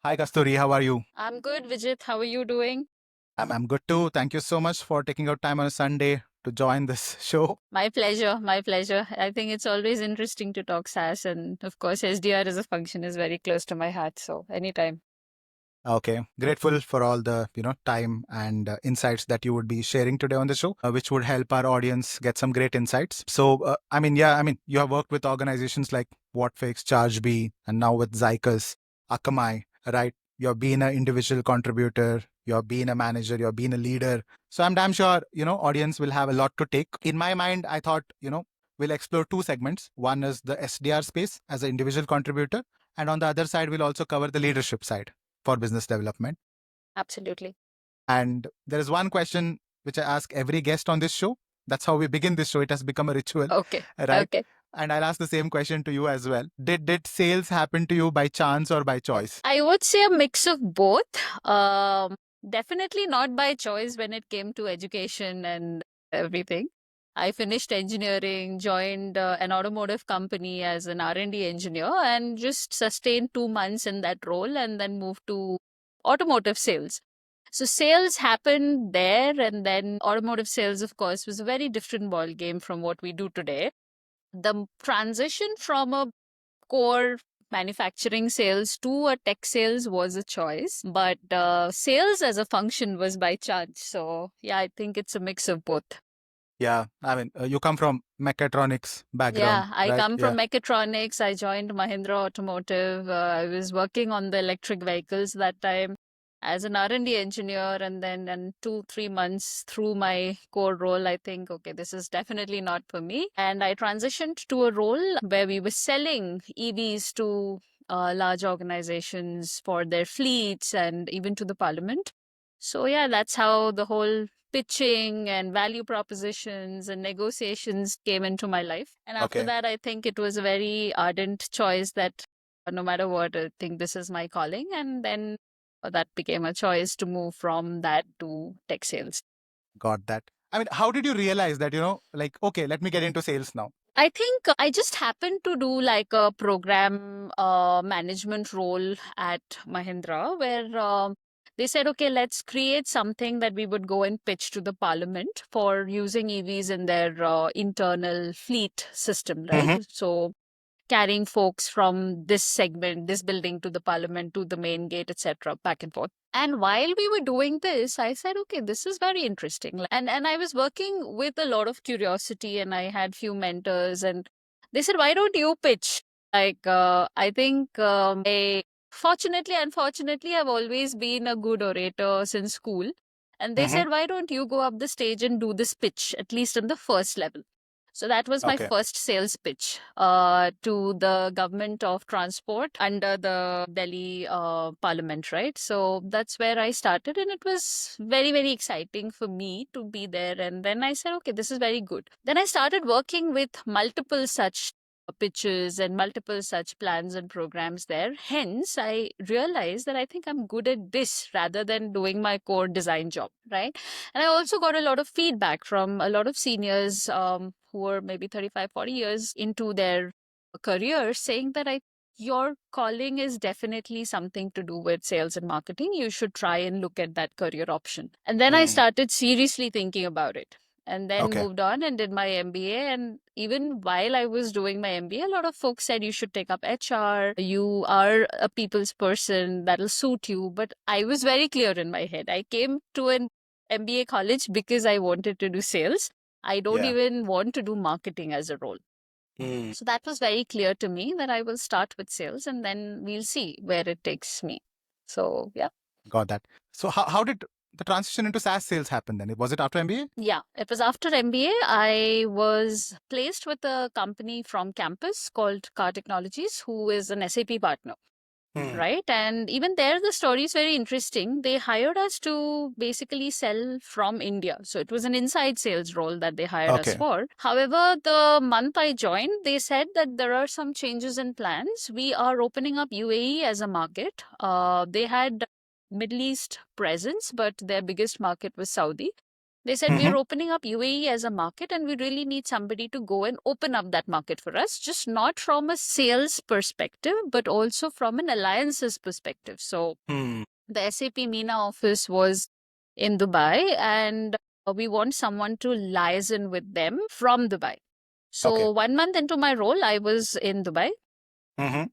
Hi, Kasturi. How are you? I'm good, Vijit. How are you doing? I'm good too. Thank you so much for taking out time on a Sunday to join this show. My pleasure. My pleasure. I think it's always interesting to talk SaaS, and of course, SDR as a function is very close to my heart. So, anytime. Okay, grateful for all the time and insights that you would be sharing today on the show, which would help our audience get some great insights. So, you have worked with organizations like Whatfix, ChargeBee, and now with Zycus, Akamai, right? You're being an individual contributor, you're being a manager, you're being a leader. So I'm damn sure audience will have a lot to take. In my mind, I thought we'll explore two segments. One is the SDR space as an individual contributor, and on the other side, we'll also cover the leadership side for business development. Absolutely. And there is one question which I ask every guest on this show. That's how we begin this show. It has become a ritual, Okay. right? Okay. And I'll ask the same question to you as well. Did sales happen to you by chance or by choice? I would say a mix of both. Definitely not by choice when it came to education and everything. I finished engineering, joined an automotive company as an R&D engineer, and just sustained 2 months in that role, and then moved to automotive sales. So sales happened there, and then automotive sales, of course, was a very different ball game from what we do today. The transition from a core manufacturing sales to a tech sales was a choice, but sales as a function was by chance. So yeah, I think it's a mix of both. Yeah, you come from mechatronics background, Yeah, I right? come Yeah. from mechatronics. I joined Mahindra Automotive. I was working on the electric vehicles that time as an R&D engineer, and then in 2-3 months through my core role, I think, okay, this is definitely not for me. And I transitioned to a role where we were selling EVs to large organizations for their fleets and even to the parliament. So yeah, that's how the whole pitching and value propositions and negotiations came into my life. And after Okay. that, I think it was a very ardent choice that no matter what, I think this is my calling. And then that became a choice to move from that to tech sales. Got that. How did you realize that, like, okay, let me get into sales now? I think I just happened to do like a program management role at Mahindra where they said, okay, let's create something that we would go and pitch to the parliament for using EVs in their internal fleet system, right? Mm-hmm. So carrying folks from this segment, this building to the parliament, to the main gate, etc., back and forth. And while we were doing this, I said, okay, this is very interesting. And I was working with a lot of curiosity, and I had few mentors, and they said, why don't you pitch? Like, I think fortunately, unfortunately, I've always been a good orator since school. And they Mm-hmm. said, why don't you go up the stage and do this pitch, at least on the first level? So that was my Okay. first sales pitch to the government of transport under the Delhi Parliament, right? So that's where I started, and it was very, very exciting for me to be there. And then I said, okay, this is very good. Then I started working with multiple such pitches and multiple such plans and programs there. Hence, I realized that I think I'm good at this rather than doing my core design job, right? And I also got a lot of feedback from a lot of seniors who were maybe 35, 40 years into their career saying that your calling is definitely something to do with sales and marketing. You should try and look at that career option. And then I Mm. started seriously thinking about it and then Okay. moved on and did my MBA. And even while I was doing my MBA, a lot of folks said you should take up HR. You are a people's person, that'll suit you. But I was very clear in my head. I came to an MBA college because I wanted to do sales. I don't Yeah. even want to do marketing as a role. Mm. So that was very clear to me that I will start with sales and then we'll see where it takes me. So, yeah. Got that. So how did the transition into SaaS sales happen then? Was it after MBA? Yeah, it was after MBA. I was placed with a company from campus called Car Technologies, who is an SAP partner. Right. And even there, the story is very interesting. They hired us to basically sell from India. So it was an inside sales role that they hired us Okay. for. However, the month I joined, they said that there are some changes in plans. We are opening up UAE as a market. They had Middle East presence, but their biggest market was Saudi. They said, Mm-hmm. we're opening up UAE as a market and we really need somebody to go and open up that market for us, just not from a sales perspective, but also from an alliances perspective. So Hmm. the SAP MENA office was in Dubai, and we want someone to liaison with them from Dubai. Okay. So 1 month into my role, I was in Dubai Mm-hmm.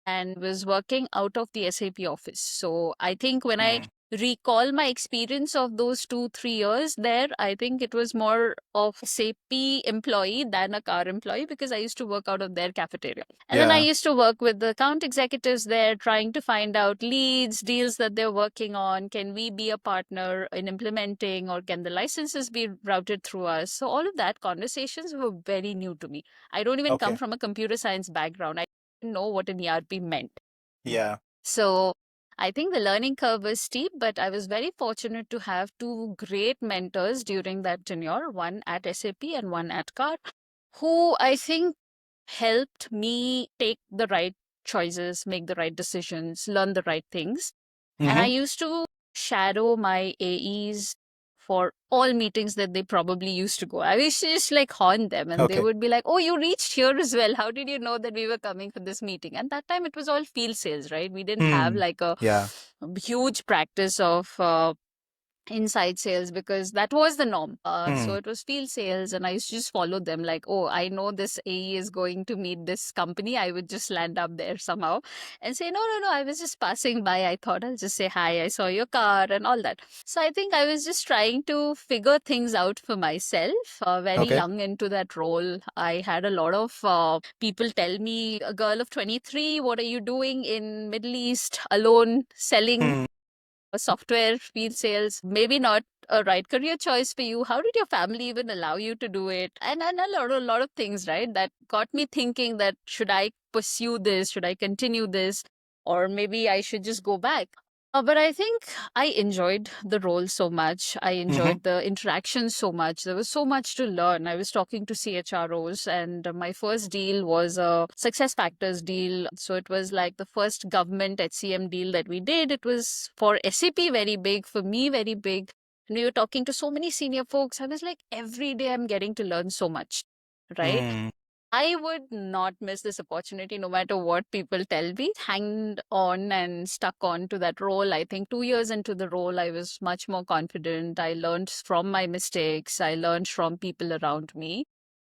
and was working out of the SAP office. So I think when I Hmm. recall my experience of those 2-3 years there, I think it was more of SAP employee than a car employee, because I used to work out of their cafeteria. And then I Yeah. used to work with the account executives there, trying to find out leads, deals that they're working on. Can we be a partner in implementing, or can the licenses be routed through us? So all of that conversations were very new to me. I don't even come Okay. from a computer science background. I didn't know what an ERP meant. Yeah. So I think the learning curve was steep, but I was very fortunate to have two great mentors during that tenure, one at SAP and one at CAR, who I think helped me take the right choices, make the right decisions, learn the right things. And I Mm-hmm. used to shadow my AEs for all meetings that they probably used to go. I used to just like horn them, and they Okay. would be like, "Oh, you reached here as well. How did you know that we were coming for this meeting?" And that time it was all field sales, right? We didn't have Hmm. like a Yeah. huge practice of inside sales, because that was the norm. So Hmm. it was field sales, and I used to just follow them. Like, oh, I know this AE is going to meet this company. I would just land up there somehow and say, no, no, no, I was just passing by. I thought I'll just say hi. I saw your car and all that. So I think I was just trying to figure things out for myself. Very Okay. young into that role, I had a lot of people tell me, a girl of 23, what are you doing in Middle East alone selling Hmm. software field sales? Maybe not a right career choice for you. How did your family even allow you to do it? And a lot of things, right? That got me thinking that, should I pursue this? Should I continue this? Or maybe I should just go back. But I think I enjoyed the role so much. I Mm-hmm. enjoyed the interaction so much. There was so much to learn. I was talking to CHROs, and my first deal was a Success Factors deal. So it was like the first government HCM deal that we did. It was for SAP very big, for me very big. And we were talking to so many senior folks. I was like, every day I'm getting to learn so much, right? Hmm. I would not miss this opportunity no matter what people tell me. Hanged on and stuck on to that role. I think 2 years into the role, I was much more confident. I learned from my mistakes, I learned from people around me.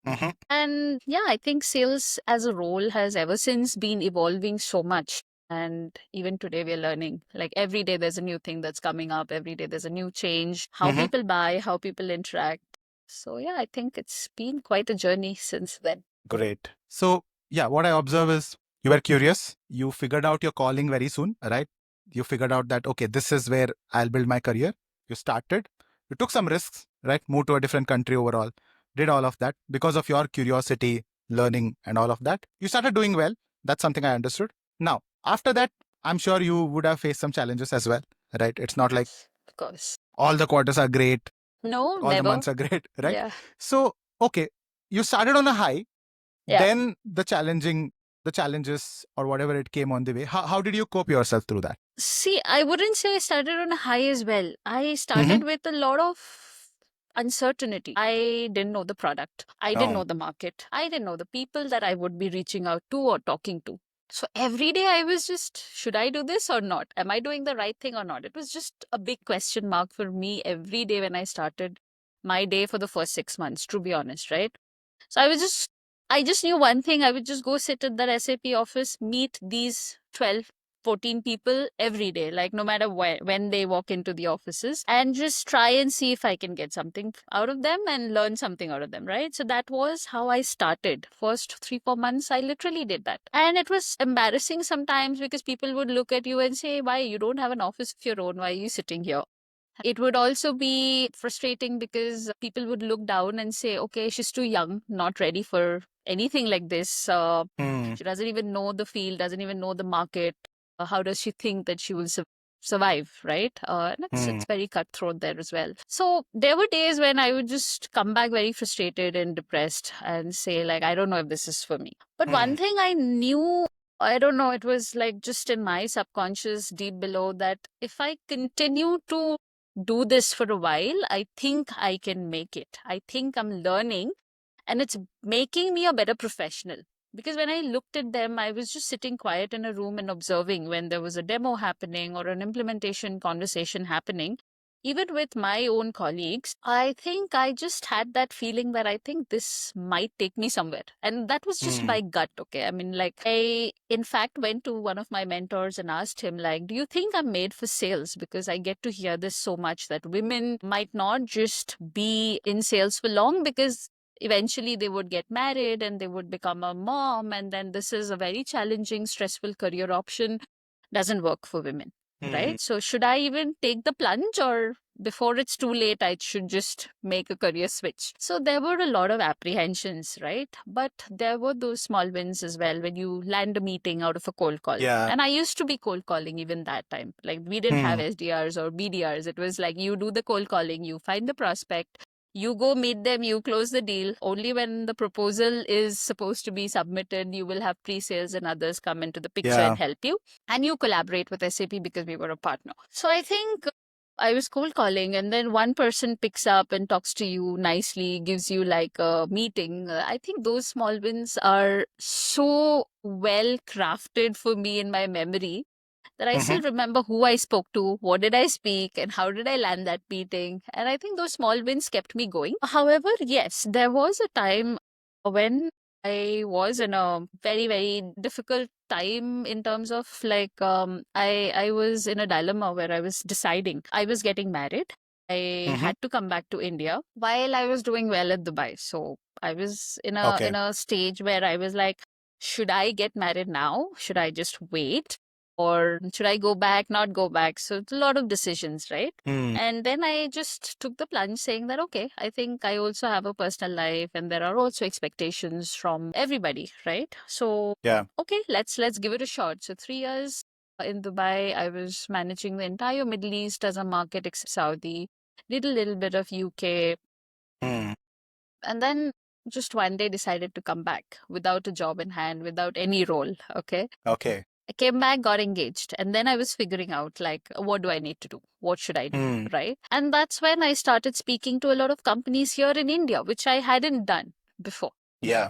Mm-hmm. And yeah, I think sales as a role has ever since been evolving so much. And even today, we're learning. Like every day, there's a new thing that's coming up. Every day, there's a new change. How Mm-hmm. people buy, how people interact. So yeah, I think it's been quite a journey since then. Great. So, yeah, what I observe is you were curious. You figured out your calling very soon, right? You figured out that, okay, this is where I'll build my career. You started. You took some risks, right? Moved to a different country overall. Did all of that because of your curiosity, learning, and all of that. You started doing well. That's something I understood. Now, after that, I'm sure you would have faced some challenges as well, right? It's not like Of course. all the quarters are great, No, all the never. months are great, right? Yeah. So, okay, you started on a high, Yeah. then the challenges or whatever it came on the way. How did you cope yourself through that? See, I wouldn't say I started on a high as well. I Mm-hmm. started with a lot of uncertainty. I didn't know the product. I didn't know Oh. the market. I didn't know the people that I would be reaching out to or talking to. So every day I was just, should I do this or not? Am I doing the right thing or not? It was just a big question mark for me every day when I started my day for the first 6 months, to be honest, right? So I just knew one thing. I would just go sit at that SAP office, meet these 12, 14 people every day, like no matter when they walk into the offices, and just try and see if I can get something out of them and learn something out of them, right? So that was how I started. First 3-4 months, I literally did that. And it was embarrassing sometimes, because people would look at you and say, why, you don't have an office of your own? Why are you sitting here? It would also be frustrating because people would look down and say, okay, she's too young, not ready for anything like this. Hmm. She doesn't even know the field, doesn't even know the market. How does she think that she will survive, right? And Hmm. it's very cutthroat there as well. So there were days when I would just come back very frustrated and depressed and say, like, I don't know if this is for me. But Hmm. one thing I knew, I don't know, it was like just in my subconscious deep below, that if I continue to do this for a while, I think I can make it. I think I'm learning and it's making me a better professional. Because when I looked at them, I was just sitting quiet in a room and observing when there was a demo happening or an implementation conversation happening. Even with my own colleagues, I think I just had that feeling that I think this might take me somewhere. And that was just by gut, okay? I mean, like, I, in fact, went to one of my mentors and asked him, like, do you think I'm made for sales? Because I get to hear this so much that women might not just be in sales for long because eventually they would get married and they would become a mom, and then this is a very challenging, stressful career option, doesn't work for women, right? So should I even take the plunge, or before it's too late I should just make a career switch? So there were a lot of apprehensions, right? But there were those small wins as well, when you land a meeting out of a cold call. Yeah. And I used to be cold calling even that time. Like, we didn't have SDRs or BDRs. It was like, you do the cold calling, you find the prospect, you go meet them, you close the deal. Only when the proposal is supposed to be submitted, you will have pre-sales and others come into the picture and help you. And you collaborate with SAP because we were a partner. So I think I was cold calling, and then one person picks up and talks to you nicely, gives you like a meeting. I think those small wins are so well crafted for me in my memory that I still remember who I spoke to, what did I speak, and how did I land that meeting. And I think those small wins kept me going. However, yes, there was a time when I was in a very, very difficult time in terms of like, I was in a dilemma where I was deciding. I was getting married. I had to come back to India while I was doing well at Dubai. So I was in a stage where I was like, should I get married now? Should I just wait? Or should I go back, not go back? So it's a lot of decisions, right? And then I just took the plunge saying that, okay, I think I also have a personal life and there are also expectations from everybody, right? So, okay, let's give it a shot. So 3 years in Dubai, I was managing the entire Middle East as a market except Saudi, did a little bit of UK, and then just one day decided to come back without a job in hand, without any role, okay? Okay. I came back, got engaged, and then I was figuring out, like, what do I need to do? What should I do? Right? And that's when I started speaking to a lot of companies here in India, which I hadn't done before. Yeah.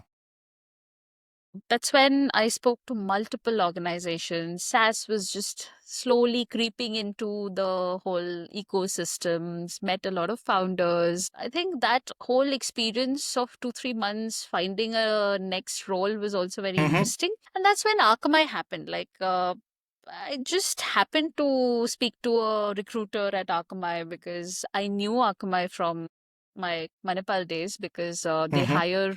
That's when I spoke to multiple organizations. SaaS was just slowly creeping into the whole ecosystems, met a lot of founders. I think that whole experience of 2-3 months finding a next role was also very interesting. And that's when Akamai happened. Like, I just happened to speak to a recruiter at Akamai because I knew Akamai from my Manipal days, because they hire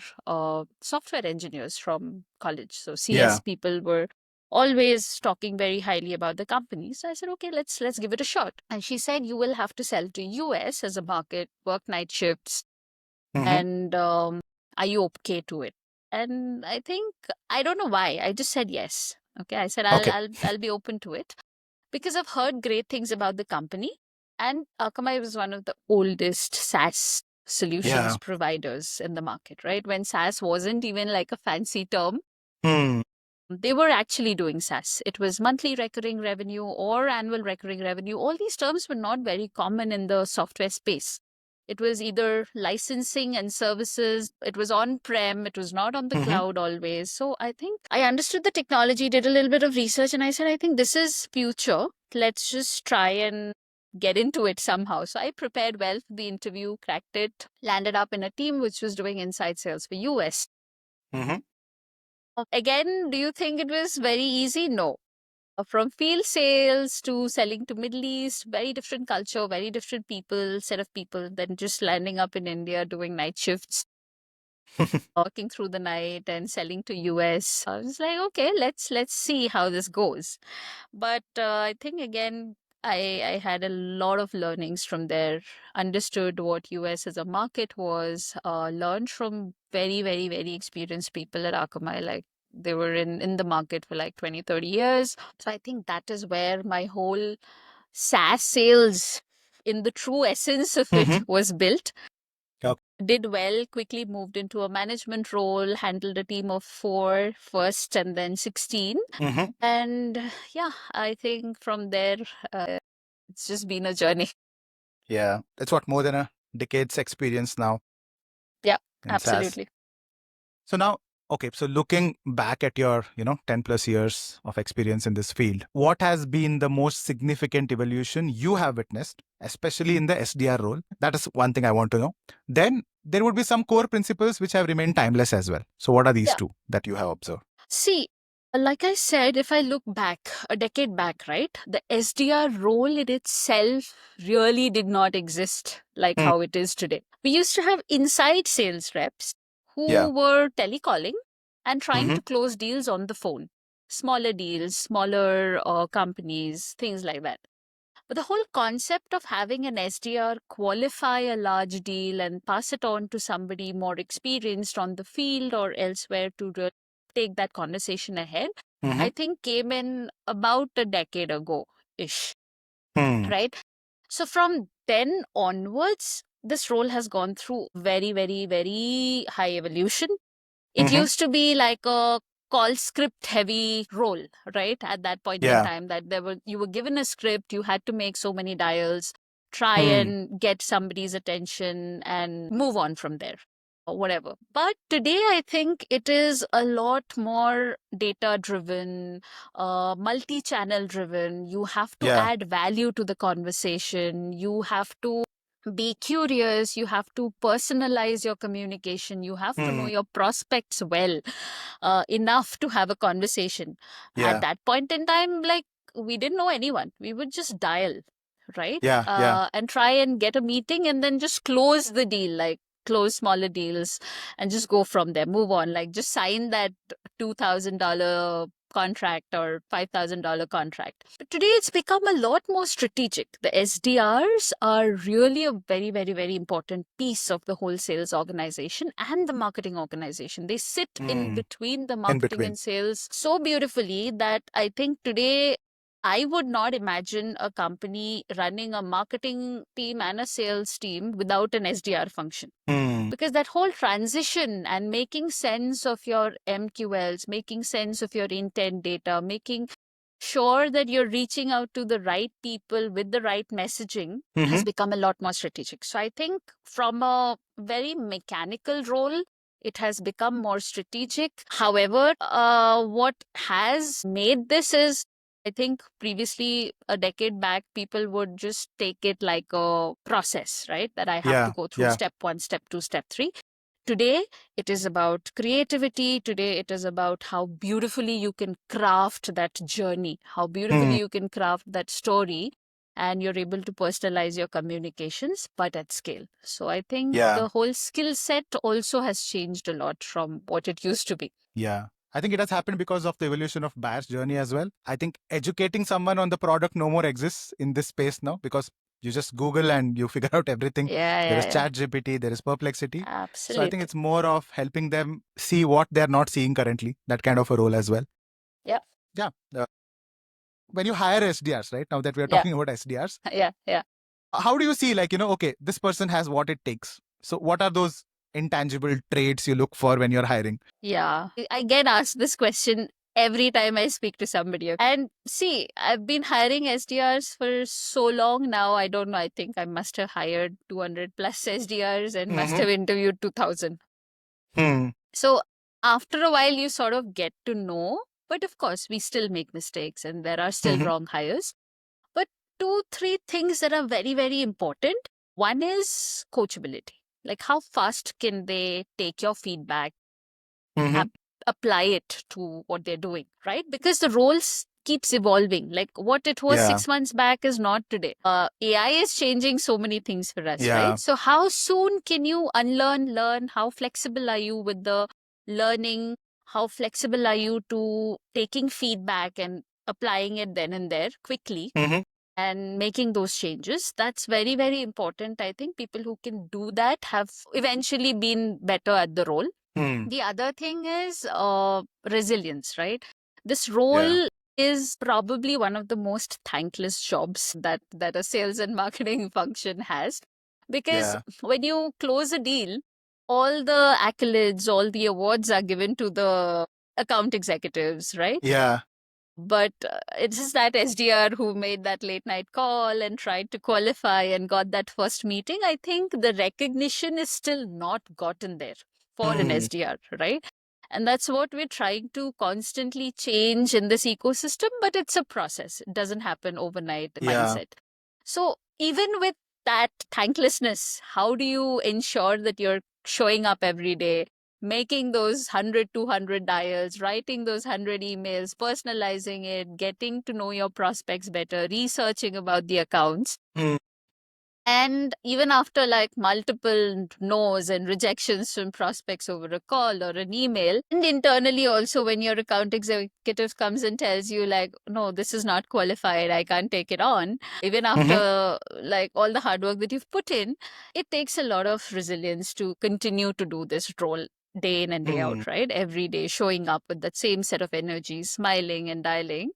software engineers from college. So CS people were always talking very highly about the company. So I said, okay, let's give it a shot. And she said, you will have to sell to US as a market, work night shifts, and are you okay to it? And I think, I don't know why, I just said yes. Okay, I said I'll be open to it because I've heard great things about the company. And Akamai was one of the oldest SaaS solutions providers in the market, right? When SaaS wasn't even like a fancy term, they were actually doing SaaS. It was monthly recurring revenue or annual recurring revenue. All these terms were not very common in the software space. It was either licensing and services. It was on-prem. It was not on the cloud always. So I think I understood the technology, did a little bit of research, and I said, I think this is future. Let's just try and get into it somehow. So I prepared well for the interview, cracked it, landed up in a team which was doing inside sales for US. Again, do you think it was very easy? No. From field sales to selling to Middle East, very different culture, very different people, set of people, then just landing up in India doing night shifts, working through the night and selling to US. I was like, okay, let's see how this goes. But I think again, I had a lot of learnings from there, understood what US as a market was, learned from very, very, very experienced people at Akamai, like they were in the market for like 20-30 years. So I think that is where my whole SaaS sales in the true essence of it was built. Did well, quickly moved into a management role, handled a team of 4 first and then 16. And yeah, I think from there, it's just been a journey. Yeah. That's what, more than a decade's experience now Yeah, in SaaS. absolutely. So now, okay, so looking back at your, 10 plus years of experience in this field, what has been the most significant evolution you have witnessed, especially in the SDR role? That is one thing I want to know. Then there would be some core principles which have remained timeless as well. So what are these Yeah. two that you have observed? See, like I said, if I look back, a decade back, right, the SDR role in itself really did not exist like Hmm. how it is today. We used to have inside sales reps Yeah. who were telecalling and trying Mm-hmm. to close deals on the phone. Smaller deals, smaller companies, things like that. But the whole concept of having an SDR qualify a large deal and pass it on to somebody more experienced on the field or elsewhere to take that conversation ahead, Mm-hmm. I think came in about a decade ago ish, Hmm. right? So from then onwards, this role has gone through very, very, very high evolution. It Mm-hmm. used to be like a call script heavy role, right? At that point in Yeah. time, that you were given a script, you had to make so many dials, try Hmm. and get somebody's attention and move on from there or whatever. But today I think it is a lot more data driven, multi-channel driven. You have to Yeah. add value to the conversation. You have to be curious, you have to personalize your communication, you have to know Hmm. your prospects well enough to have a conversation. At Yeah. that point in time, like, we didn't know anyone, we would just dial, right? Yeah. Yeah. And try and get a meeting and then just close the deal, like close smaller deals and just go from there, move on, like just sign that $2,000 contract or $5,000 contract. But today it's become a lot more strategic. The SDRs are really a very, very, very important piece of the whole sales organization and the marketing organization. They sit in Hmm. between the In marketing between. and sales so beautifully that I think today I would not imagine a company running a marketing team and a sales team without an SDR function, Hmm. because that whole transition and making sense of your MQLs, making sense of your intent data, making sure that you're reaching out to the right people with the right messaging Mm-hmm. has become a lot more strategic. So I think from a very mechanical role, it has become more strategic. However, what has made this is, I think previously, a decade back, people would just take it like a process, right? That I have to Yeah. go through Yeah. step one, step two, step three. Today, it is about creativity. Today, it is about how beautifully you can craft that journey, how Hmm. beautifully you can craft that story, and you're able to personalize your communications, but at scale. So I think Yeah. the whole skill set also has changed a lot from what it used to be. Yeah. I think it has happened because of the evolution of buyer's journey as well. I think educating someone on the product no more exists in this space now, because you just Google and you figure out everything. Yeah, There yeah, is yeah. ChatGPT, there is Perplexity. So I think Absolutely. it's more of helping them see what they're not seeing currently, that kind of a role as well. Yeah, Yeah. When you hire SDRs, right? Now that we are yeah, talking about SDRs, yeah, yeah. how do you see, like, okay, this person has what it takes. So what are those intangible traits you look for when you're hiring? Yeah. I get asked this question every time I speak to somebody. And see, I've been hiring SDRs for so long now. I don't know. I think I must have hired 200 plus SDRs and must Mm-hmm. have interviewed 2000. Hmm. So after a while, you sort of get to know. But of course, we still make mistakes and there are still Mm-hmm. wrong hires. But two, three things that are very, very important. One is coachability. Like, how fast can they take your feedback, Mm-hmm. apply it to what they're doing, right? Because the roles keeps evolving. Like, what it was Yeah. 6 months back is not today. AI is changing so many things for us, Yeah. right? So how soon can you unlearn, learn? How flexible are you with the learning? How flexible are you to taking feedback and applying it then and there quickly Mm-hmm. and making those changes? That's very, very important. I think people who can do that have eventually been better at the role. Hmm. The other thing is resilience, right? This Yeah. role is probably one of the most thankless jobs that a sales and marketing function has, because Yeah. when you close a deal, all the accolades, all the awards are given to the account executives, right? Yeah. But it's just that SDR who made that late night call and tried to qualify and got that first meeting. I think the recognition is still not gotten there for an SDR, right? And that's what we're trying to constantly change in this ecosystem, but it's a process. It doesn't happen overnight mindset. So even with that thanklessness, how do you ensure that you're showing up every day, making those 100, 200 dials, writing those 100 emails, personalizing it, getting to know your prospects better, researching about the accounts? And even after like multiple no's and rejections from prospects over a call or an email, and internally also when your account executive comes and tells you like, no, this is not qualified, I can't take it on, even after like all the hard work that you've put in, it takes a lot of resilience to continue to do this role day in and day out, right? Every day showing up with that same set of energy, smiling and dialing.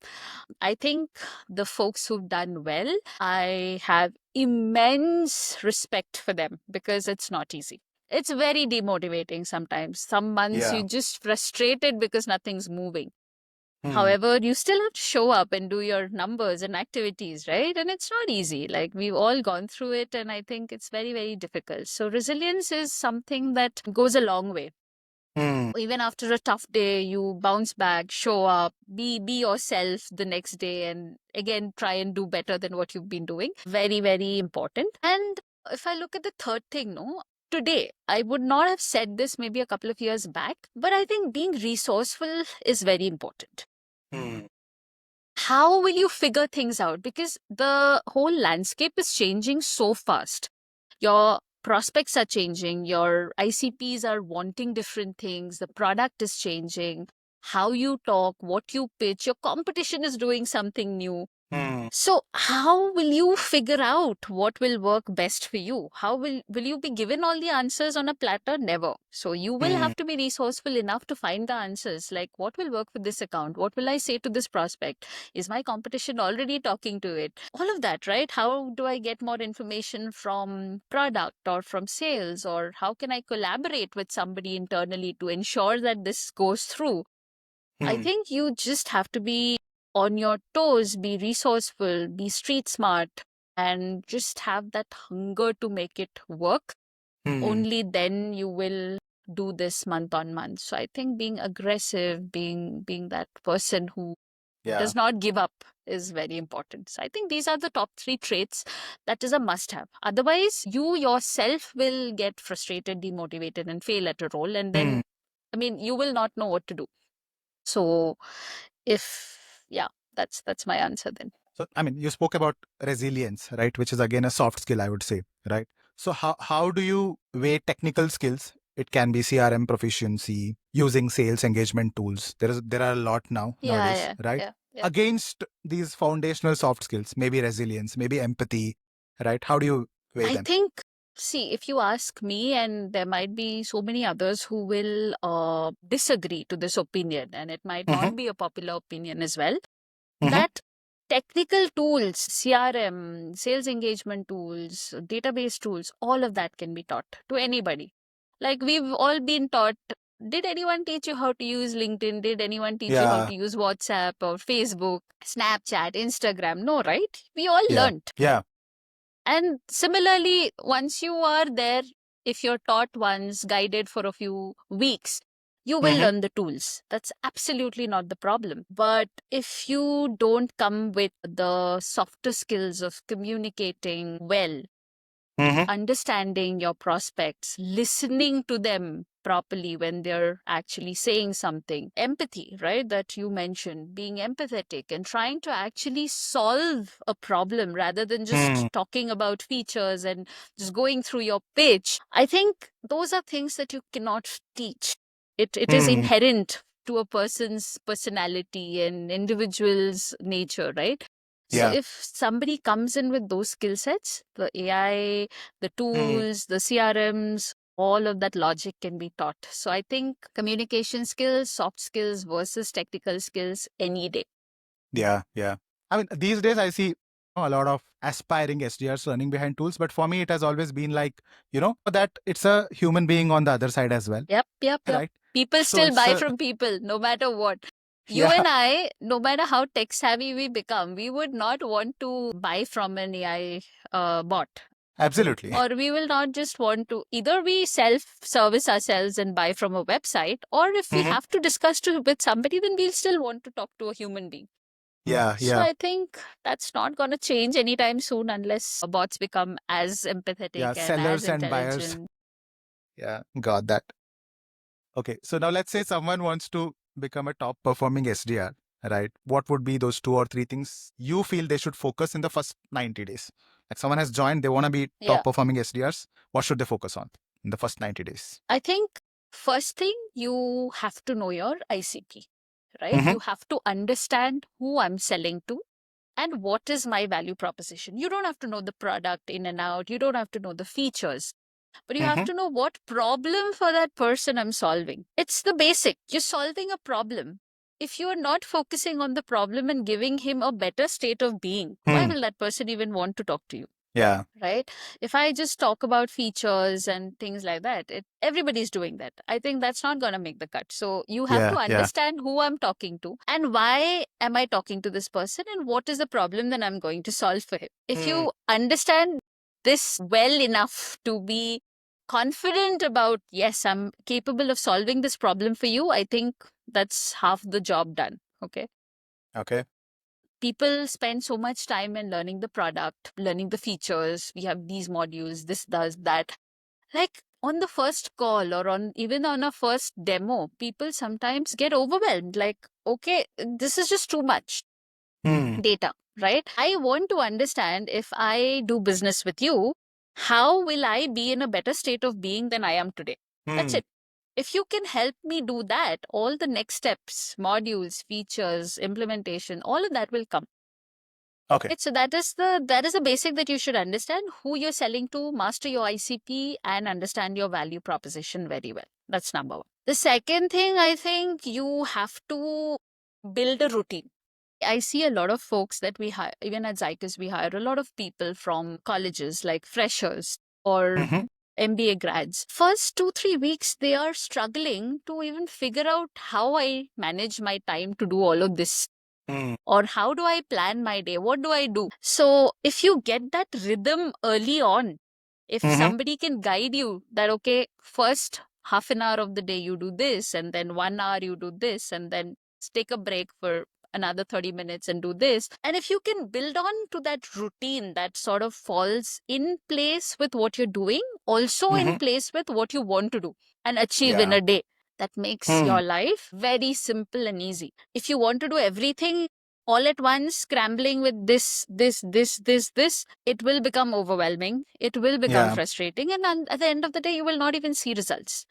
I think the folks who've done well, I have immense respect for them because it's not easy. It's very demotivating sometimes. Some months you're just frustrated because nothing's moving. However, you still have to show up and do your numbers and activities, right? And it's not easy. Like we've all gone through it, and I think it's very, very difficult. So, resilience is something that goes a long way. Even after a tough day, you bounce back, show up, be yourself the next day, and again try and do better than what you've been doing. Very, very important. And if I look at the third thing, no, today, I would not have said this maybe a couple of years back, but I think being resourceful is very important. How will you figure things out? Because the whole landscape is changing so fast. Your prospects are changing, your ICPs are wanting different things, the product is changing, how you talk, what you pitch, your competition is doing something new. So how will you figure out what will work best for you? How will you be given all the answers on a platter? Never. So you will have to be resourceful enough to find the answers. Like what will work for this account? What will I say to this prospect? Is my competition already talking to it? All of that, right? How do I get more information from product or from sales? Or how can I collaborate with somebody internally to ensure that this goes through? I think you just have to be on your toes, be resourceful, be street smart, and just have that hunger to make it work. Only then you will do this month on month. So I think being aggressive, being that person who does not give up is very important. So I think these are the top 3 traits that is a must have. Otherwise, you yourself will get frustrated, demotivated, and fail at a role. And then, I mean, you will not know what to do. So that's my answer then. So, I mean, you spoke about resilience, right? Which is again a soft skill, I would say, right? So how do you weigh technical skills? It can be CRM proficiency, using sales engagement tools. There are a lot nowadays, right? Against these foundational soft skills, maybe resilience, maybe empathy, right? How do you weigh them? I think, see, if you ask me, and there might be so many others who will disagree to this opinion, and it might not be a popular opinion as well, that technical tools, CRM, sales engagement tools, database tools, all of that can be taught to anybody. Like we've all been taught. Did anyone teach you how to use LinkedIn? Did anyone teach you how to use WhatsApp or Facebook, Snapchat, Instagram? No, right? We all learned. Yeah. And similarly, once you are there, if you're taught once, guided for a few weeks, you will learn the tools. That's absolutely not the problem. But if you don't come with the softer skills of communicating well, understanding your prospects, listening to them properly when they're actually saying something, empathy, right, that you mentioned, being empathetic and trying to actually solve a problem rather than just talking about features and just going through your pitch. I think those are things that you cannot teach. It is inherent to a person's personality and individual's nature, right? So if somebody comes in with those skill sets, the AI, the tools, the CRMs, all of that logic can be taught. So I think communication skills, soft skills versus technical skills any day. Yeah. I mean, these days I see a lot of aspiring SDRs running behind tools, but for me, it has always been like, that it's a human being on the other side as well. Yep. Right? People So still it's buy from people, no matter what. You Yeah, and I, no matter how tech savvy we become, we would not want to buy from an AI bot. absolutely. Or we will not just want to, either we self-service ourselves and buy from a website, or if we Mhm. have to discuss with somebody, then we'll still want to talk to a human being. Yeah, So yeah, I think that's not going to change anytime soon unless bots become as empathetic yeah. and as Sellers and buyers. intelligent. Yeah, got that. Okay, so now let's say someone wants to become a top performing SDR, right? What would be those 2 or 3 things you feel they should focus in the first 90 days? Like someone has joined, they want to be Yeah. top performing SDRs. What should they focus on in the first 90 days? I think first thing, you have to know your ICP, right? Mm-hmm. You have to understand who I'm selling to and what is my value proposition. You don't have to know the product in and out. You don't have to know the features, but you have Mm-hmm. to know what problem for that person I'm solving. It's the basic. You're solving a problem. If you are not focusing on the problem and giving him a better state of being, why will that person even want to talk to you? Yeah. Right? If I just talk about features and things like that, everybody's doing that. I think that's not going to make the cut. So you have to Yeah. Yeah. understand who I'm talking to and why am I talking to this person and what is the problem that I'm going to solve for him. If you understand this well enough to be confident about, yes, I'm capable of solving this problem for you, I think that's half the job done. Okay. Okay. People spend so much time in learning the product, learning the features. We have these modules, this does that. Like on the first call or on even on a first demo, people sometimes get overwhelmed. Like, okay, this is just too much data, right? I want to understand, if I do business with you, how will I be in a better state of being than I am today? That's it. If you can help me do that, all the next steps, modules, features, implementation, all of that will come. Okay. Right, so that is the basic that you should understand who you're selling to, master your ICP, and understand your value proposition very well. That's number one. The second thing, I think you have to build a routine. I see a lot of folks that we hire, even at Zycus, we hire a lot of people from colleges like freshers or MBA grads. First 2-3 weeks, they are struggling to even figure out how I manage my time to do all of this. Or how do I plan my day? What do I do? So if you get that rhythm early on, if somebody can guide you that, okay, first half an hour of the day you do this, and then 1 hour you do this, and then take a break for another 30 minutes and do this. And if you can build on to that routine that sort of falls in place with what you're doing, also in place with what you want to do and achieve in Yeah. a day, that makes your life very simple and easy. If you want to do everything all at once, scrambling with this, it will become overwhelming. It will become Yeah. frustrating. And at the end of the day, you will not even see results.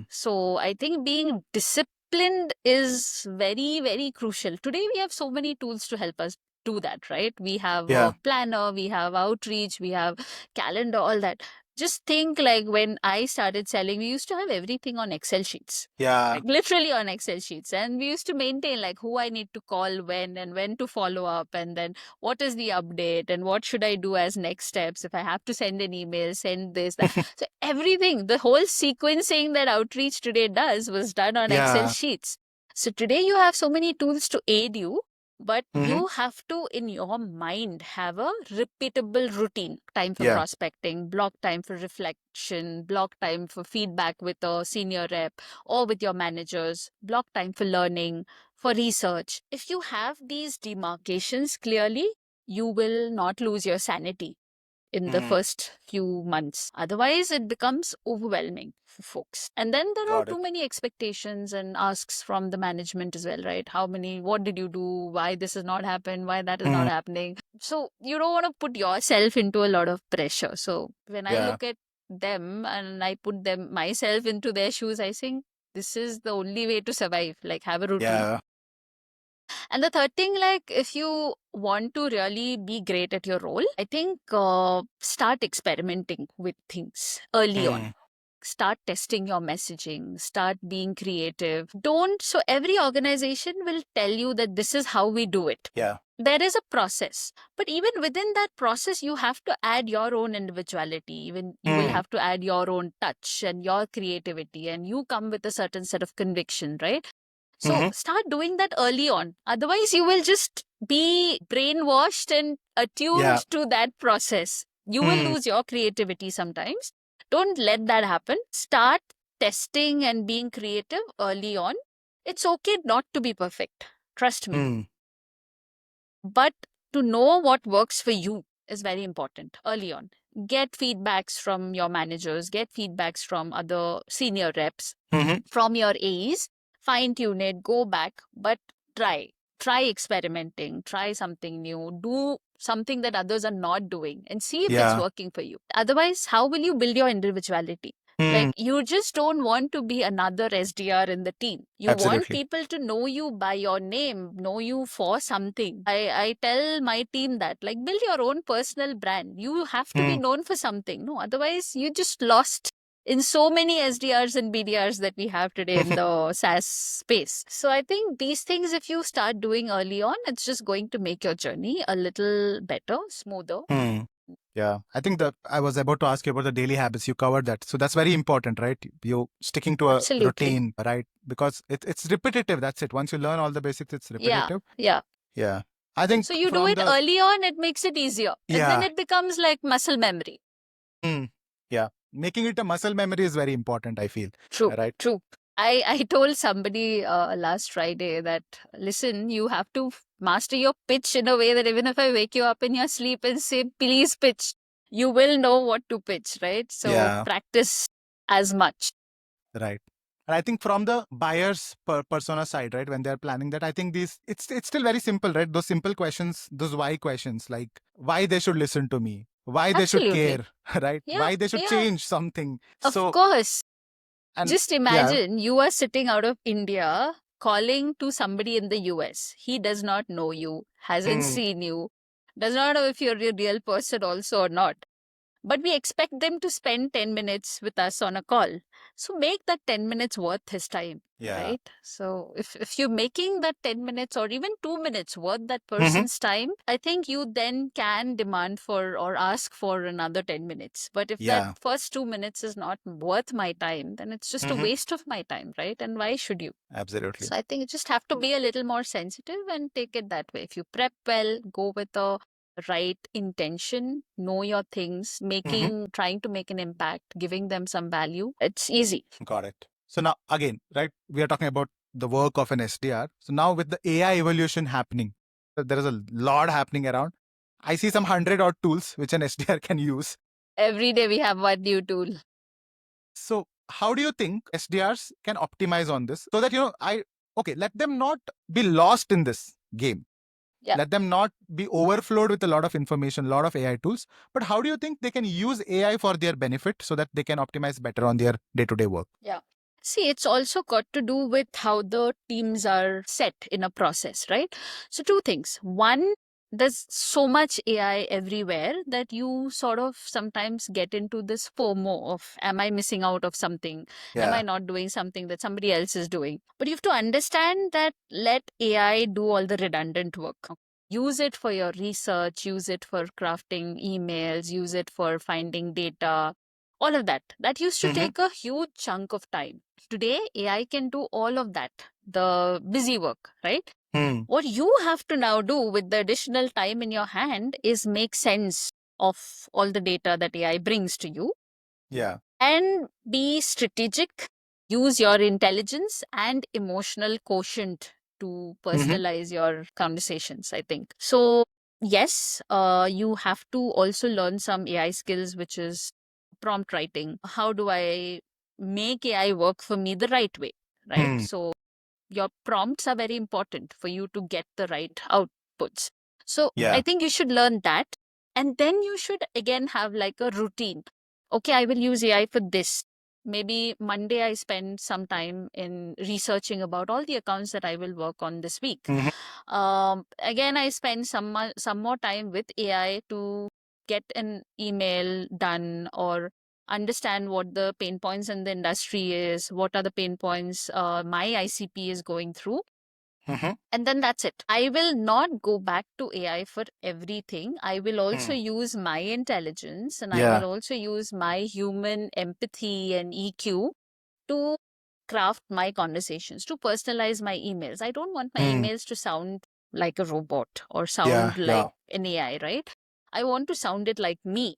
So I think being disciplined is very, very crucial. Today, we have so many tools to help us do that, right? We have Yeah. Work Planner, we have Outreach, we have Calendar, all that. Just think, like when I started selling, we used to have everything on Excel sheets. Yeah. Like literally on Excel sheets. And we used to maintain like who I need to call when and when to follow up, and then what is the update and what should I do as next steps. If I have to send an email, send this, that. So everything, the whole sequencing that Outreach today does was done on Excel Yeah. sheets. So today you have so many tools to aid you, but you have to, in your mind, have a repeatable routine. Time for Yeah. prospecting, block time for reflection, block time for feedback with a senior rep or with your managers, block time for learning, for research. If you have these demarcations clearly, you will not lose your sanity in the first few months. Otherwise, it becomes overwhelming for folks. And then there are Got it. too many expectations and asks from the management as well, right? What did you do? Why this has not happened? Why that is not happening? So you don't want to put yourself into a lot of pressure. So when I Yeah. look at them and I put myself into their shoes, I think this is the only way to survive. Like, have a routine. Yeah. And the third thing, like if you want to really be great at your role, I think start experimenting with things early on. Start testing your messaging, start being creative. So every organization will tell you that this is how we do it. Yeah. There is a process, but even within that process, you have to add your own individuality. Even you will have to add your own touch and your creativity, and you come with a certain set of conviction, right? So Mhm. start doing that early on. Otherwise, you will just be brainwashed and attuned Yeah. to that process. You will Hmm. lose your creativity sometimes. Don't let that happen. Start testing and being creative early on. It's okay not to be perfect. Trust me. Hmm. But to know what works for you is very important early on. Get feedbacks from your managers, get feedbacks from other senior reps, Mhm. from your A's, fine tune it, go back, but try. Try experimenting, try something new, do something that others are not doing and see if it's Yeah. working for you. Otherwise, how will you build your individuality? Like, Hmm. you just don't want to be another SDR in the team. You want Absolutely. people to know you by your name, know you for something. I tell my team that, like, build your own personal brand. You have to be Hmm. known for something. No, otherwise, you just lost in so many SDRs and BDRs that we have today in the SaaS space. So I think these things, if you start doing early on, it's just going to make your journey a little better, smoother. Hmm. Yeah, I think that I was about to ask you about the daily habits. You covered that. So that's very important, right? You sticking to a Absolutely. routine, right? Because it's repetitive. That's it. Once you learn all the basics, it's Yeah. repetitive. Yeah. Yeah. I think So you do from it the, early on, it makes it easier. And then yeah. it becomes like muscle memory. Hmm. Yeah. Making it a muscle memory is very important, I feel. True. Right? True. I told somebody last Friday that, listen, you have to master your pitch in a way that even if I wake you up in your sleep and say, please pitch, you will know what to pitch, right? So Yeah. practice as much. Right. And I think from the buyer's persona side, right, when they're planning that, I think these it's still very simple, right? Those simple questions, those why questions, like why they should listen to me, why they should Absolutely. care, right? Yeah. Why they should Yeah. change something. Of So, course. and Just yeah, imagine you are sitting out of India calling to somebody in the US. He does not know you, hasn't hmm, seen you, does not know if you're a real person also or not. But we expect them to spend 10 minutes with us on a call. So make that 10 minutes worth his time, yeah, right? So if you're making that 10 minutes or even 2 minutes worth that hmm, person's time, I think you then can demand for or ask for another 10 minutes. But if that yeah, first 2 minutes is not worth my time, then it's just a hmm, waste of my time, right? And why should you? absolutely. So I think you just have to be a little more sensitive and take it that way. If you prep well, go with a right intention, know your things, trying to make an impact, giving them some value, it's easy. Got it. So now again, right, we are talking about the work of an SDR. So now with the AI evolution happening, there is a lot happening around. I see some 100 odd tools which an SDR can use. Every day we have one new tool. So how do you think SDRs can optimize on this so that, let them not be lost in this game. Yeah. Let them not be overflowed with a lot of information, a lot of AI tools. But how do you think they can use AI for their benefit so that they can optimize better on their day-to-day work? Yeah. See, it's also got to do with how the teams are set in a process, right? So, two things. One, there's so much AI everywhere that you sort of sometimes get into this FOMO of, am I missing out of something? Am I Yeah. not doing something that somebody else is doing? But you have to understand that let AI do all the redundant work. Use it for your research, use it for crafting emails, use it for finding data, all of that. That used to Mhm. take a huge chunk of time. Today, AI can do all of that, the busy work, right? Hmm. What you have to now do with the additional time in your hand is make sense of all the data that AI brings to you Yeah. and be strategic, use your intelligence and emotional quotient to Mhm. personalize your conversations, I think. So, yes, you have to also learn some AI skills, which is prompt writing. How do I make AI work for me the right way, right? Hmm. So, your prompts are very important for you to get the right outputs. So, Yeah. I think you should learn that. And then you should again have like a routine. Okay, I will use AI for this. Maybe Monday I spend some time in researching about all the accounts that I will work on this week. Mhm. Again, I spend some more time with AI to get an email done or understand what the pain points in the industry is, what are the pain points my ICP is going through. Mhm. And then that's it. I will not go back to AI for everything. I will also use my intelligence and I Yeah. will also use my human empathy and EQ to craft my conversations, to personalize my emails. I don't want my Hmm. emails to sound like a robot or Yeah. sound Yeah. like an AI, right? I want to sound it like me.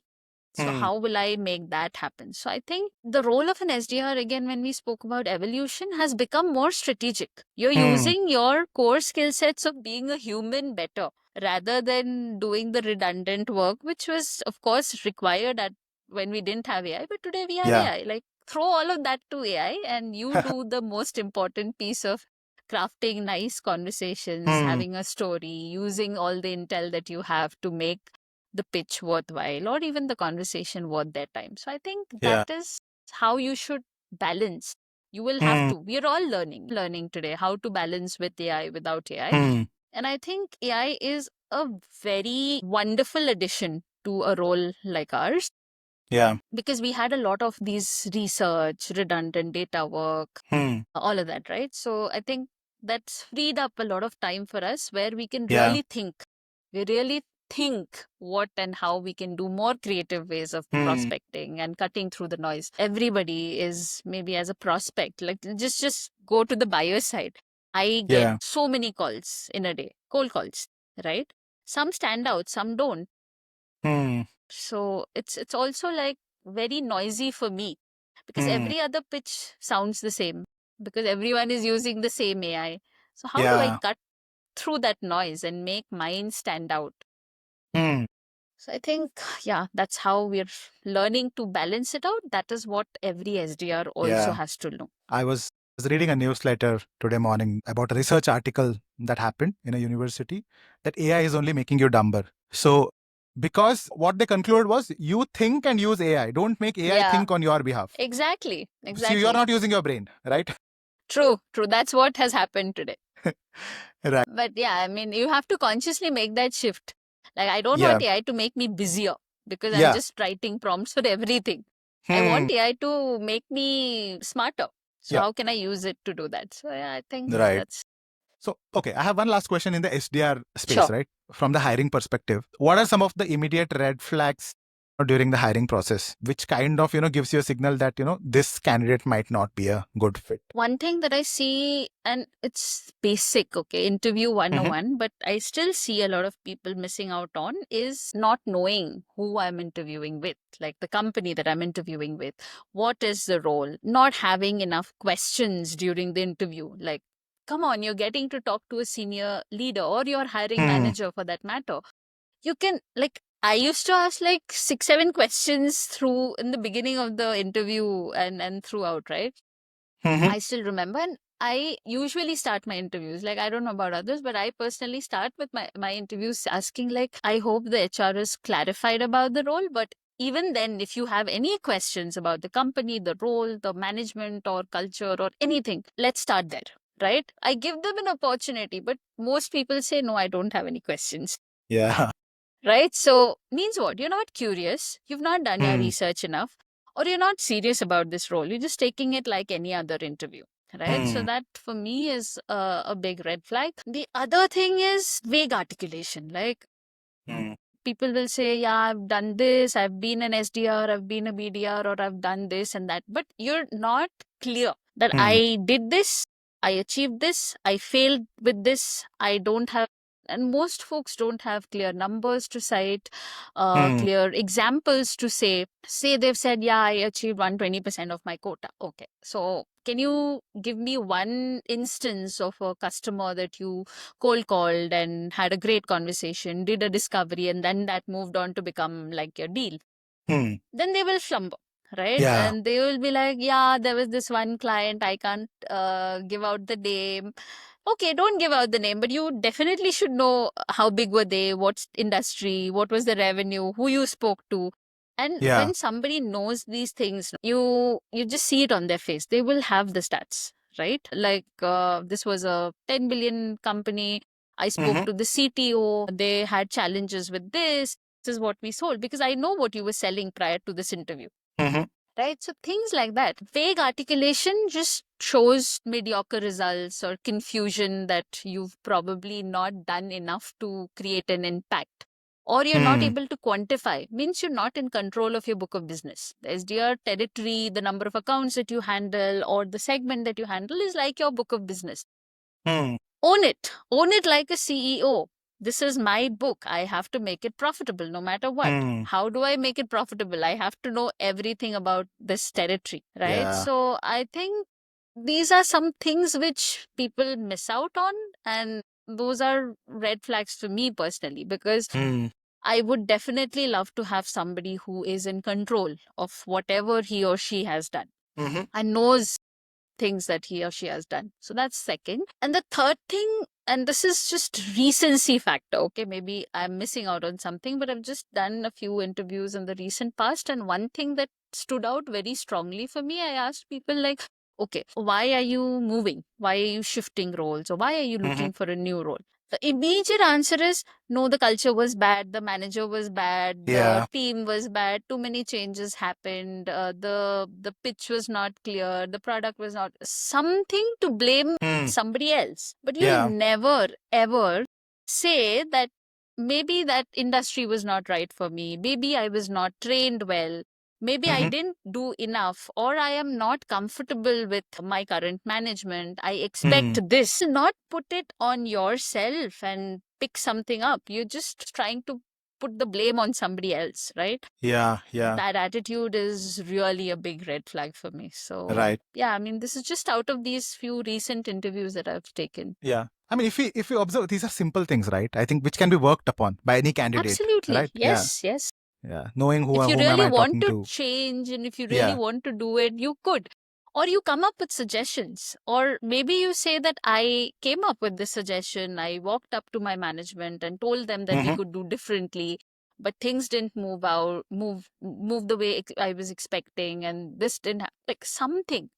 So Hmm. how will I make that happen? So I think the role of an SDR, again, when we spoke about evolution, has become more strategic. You're Hmm. using your core skill sets of being a human better rather than doing the redundant work, which was, of course, required at when we didn't have AI. But today we have Yeah. AI. Like, throw all of that to AI and you do the most important piece of crafting nice conversations, Hmm. having a story, using all the intel that you have to make the pitch worthwhile or even the conversation worth their time. So I think that Yeah. is how you should balance. You will have Hmm. to. We're all learning today how to balance with AI, without AI. Hmm. And I think AI is a very wonderful addition to a role like ours, Yeah. because we had a lot of these research, redundant data work, Hmm. all of that, right? So I think that's freed up a lot of time for us where we can Yeah. really think. We really think what and how we can do more creative ways of Hmm. prospecting and cutting through the noise. Everybody is maybe as a prospect, like just go to the buyer side. I get Yeah. so many calls in a day, cold calls, right? Some stand out, some don't. Hmm. So it's also like very noisy for me, because Hmm. every other pitch sounds the same because everyone is using the same AI. So how do I Yeah. cut through that noise and make mine stand out? Hmm. So I think, yeah, that's how we're learning to balance it out. That is what every SDR also Yeah. has to know. I was reading a newsletter today morning about a research article that happened in a university that AI is only making you dumber. So, because what they concluded was you think and use AI, don't make AI Yeah, think on your behalf. exactly. So, you're Exactly. not using your brain, right? True, true. That's what has happened today. Right. But yeah, I mean, you have to consciously make that shift. Like, I don't Yeah. want AI to make me busier because I'm Yeah. just writing prompts for everything. I Hmm. want AI to make me smarter. So Yeah. how can I use it to do that? So yeah, I think Right. that's So, okay, I have one last question in the SDR space, sure. right? From the hiring perspective, what are some of the immediate red flags during the hiring process, which kind of, gives you a signal that, this candidate might not be a good fit? One thing that I see, and it's basic, okay, interview Mhm. 101, but I still see a lot of people missing out on is not knowing who I'm interviewing with, like the company that I'm interviewing with. What is the role? Not having enough questions during the interview. Like, come on, you're getting to talk to a senior leader or your hiring Hmm. manager for that matter. You can, like, I used to ask like 6, 7 questions through in the beginning of the interview and throughout, right? Mhm. I still remember, and I usually start my interviews. Like, I don't know about others, but I personally start with my interviews asking, like, I hope the HR is clarified about the role. But even then, if you have any questions about the company, the role, the management or culture or anything, let's start there, right? I give them an opportunity, but most people say, no, I don't have any questions. Yeah. Right? So, means what? You're not curious, you've not done your Hmm. research enough, or you're not serious about this role. You're just taking it like any other interview. Right? So, Hmm. that for me is a big red flag. The other thing is vague articulation. Like, Hmm. people will say, yeah, I've done this, I've been an SDR, I've been a BDR, or I've done this and that. But you're not clear that Hmm. I did this, I achieved this, I failed with this, I don't have. And most folks don't have clear numbers to cite, Hmm. clear examples to say. Say they've said, yeah, I achieved 120% of my quota. Okay. So can you give me one instance of a customer that you cold called and had a great conversation, did a discovery, and then that moved on to become like your deal? Hmm. Then they will slumber, right? Yeah. And they will be like, yeah, there was this one client, I can't give out the name. Okay, don't give out the name, but you definitely should know how big were they, what industry, what was the revenue, who you spoke to. And Yeah. when somebody knows these things, you just see it on their face. They will have the stats, right? Like, this was a 10 billion company. I spoke Mhm. to the CTO. They had challenges with this. This is what we sold because I know what you were selling prior to this interview. Mhm. Right? So things like that. Vague articulation just shows mediocre results or confusion that you've probably not done enough to create an impact. or you're not Hmm. able to quantify, means you're not in control of your book of business. The SDR territory, the number of accounts that you handle, or the segment that you handle is like your book of business. Hmm. Own it. Own it like a CEO. This is my book. I have to make it profitable no matter what. Hmm. How do I make it profitable? I have to know everything about this territory, right? Yeah. So I think these are some things which people miss out on, and those are red flags for me personally, because Hmm. I would definitely love to have somebody who is in control of whatever he or she has done Mm-hmm. and knows things that he or she has done. So that's second. And the third thing, and this is just recency factor, okay, maybe I'm missing out on something, but I've just done a few interviews in the recent past, and one thing that stood out very strongly for me, I asked people like, okay, why are you moving? Why are you shifting roles? Or why are you Mm-hmm. looking for a new role? The immediate answer is no, the culture was bad, the manager was bad, Yeah. the team was bad, too many changes happened, the pitch was not clear, the product was not something to blame Hmm. somebody else. But you Yeah. never ever say that maybe that industry was not right for me, maybe I was not trained well, maybe I Mm-hmm. didn't do enough, or I am not comfortable with my current management. I Hmm. expect this. Not put it on yourself and pick something up. You're just trying to put the blame on somebody else, right? Yeah. Yeah. That attitude is really a big red flag for me. So, Right. yeah, I mean, this is just out of these few recent interviews that I've taken. Yeah. I mean, if we observe, these are simple things, right? I think which can be worked upon by any candidate, Absolutely. right? Yeah. Yes, yes. Yeah. Knowing If you whom am really I want talking to to? change and if you really Yeah. want to do it, you could. Or you come up with suggestions. Or maybe you say that I came up with this suggestion. I walked up to my management and told them that we Mm-hmm. could do differently, but things didn't move the way I was expecting, and this didn't like something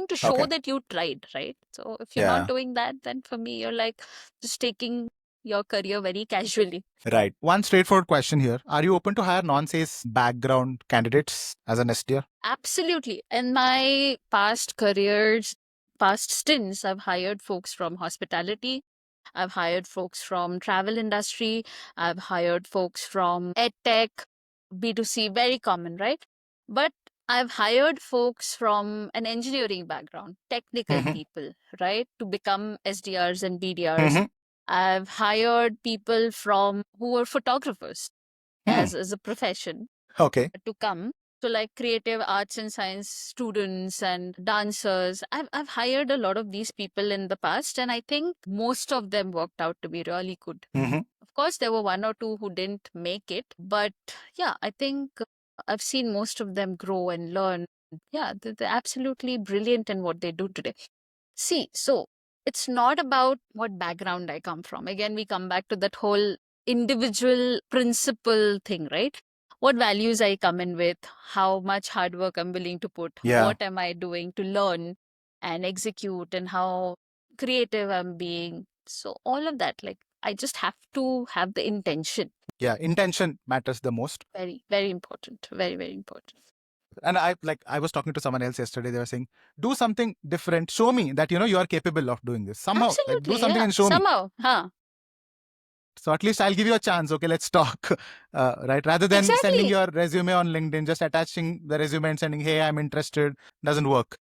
to show Okay. that you tried, right? So if you're not Yeah. doing that, then for me, you're like just taking your career very casually. Right. One straightforward question here. Are you open to hire non-sales background candidates as an SDR? Absolutely. In my past careers, past stints, I've hired folks from hospitality. I've hired folks from travel industry. I've hired folks from edtech, B2C, very common, right? But I've hired folks from an engineering background, technical Mm-hmm. people, right? To become SDRs and BDRs. Mm-hmm. I've hired people from who were photographers Hmm. as a profession Okay. to come. So like creative arts and science students and dancers. I've hired a lot of these people in the past, and I think most of them worked out to be really good. Mm-hmm. Of course, there were one or two who didn't make it, but yeah, I think I've seen most of them grow and learn. Yeah, they're absolutely brilliant in what they do today. See, so it's not about what background I come from. Again, we come back to that whole individual principle thing, right? What values I come in with, how much hard work I'm willing to put, Yeah. what am I doing to learn and execute, and how creative I'm being. So, all of that, like, I just have to have the intention. Yeah. Intention matters the most. Very, very important. Very, very important. And I was talking to someone else yesterday. They were saying, do something different. Show me that you are capable of doing this. Somehow, like do Absolutely. something Yeah. and show me. Somehow. Huh. So at least I'll give you a chance. Okay, let's talk. Right. Rather than sending Exactly. your resume on LinkedIn, just attaching the resume and sending, hey, I'm interested, doesn't work.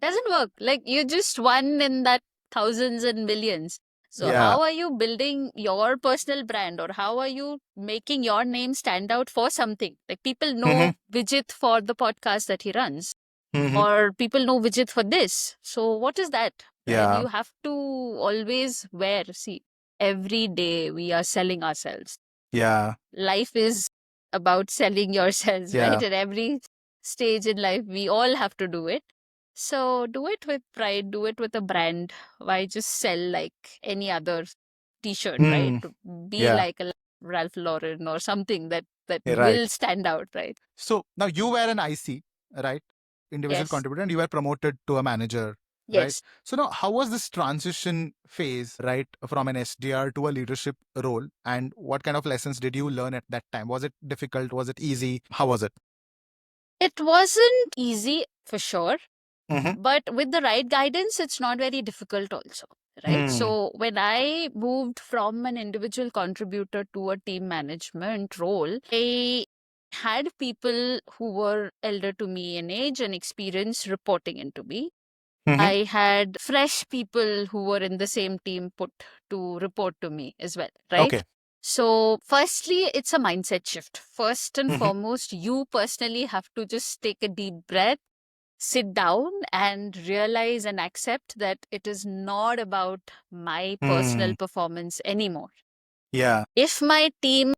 Doesn't work. Like you're just one in that thousands and millions. So Yeah. how are you building your personal brand, or how are you making your name stand out for something? Like people know Vijit for the podcast that he runs, Mm-hmm. or people know Vijit for this. So what is that? And Yeah. you have to always wear. See, every day we are selling ourselves. Yeah. Life is about selling yourselves, Yeah. right? At every stage in life, we all have to do it. So do it with pride, do it with a brand. Why just sell like any other t-shirt, right? Mm. To be Yeah. like a Ralph Lauren or something that Yeah, right. will stand out, right? So now you were an IC, right? Individual Yes. contributor, and you were promoted to a manager, right? Yes. So now, how was this transition phase, right, from an SDR to a leadership role, and what kind of lessons did you learn at that time? Was it difficult? Was it easy? How was it? It wasn't easy for sure, Mm-hmm. but with the right guidance, it's not very difficult also. right? So when I moved from an individual contributor to a team management role, I had people who were elder to me in age and experience reporting into me. I had fresh people who were in the same team put to report to me as well, right? Okay. So, firstly, it's a mindset shift. First and Mhm. foremost, you personally have to just take a deep breath, sit down, and realize and accept that it is not about my personal performance anymore. Yeah. If my team,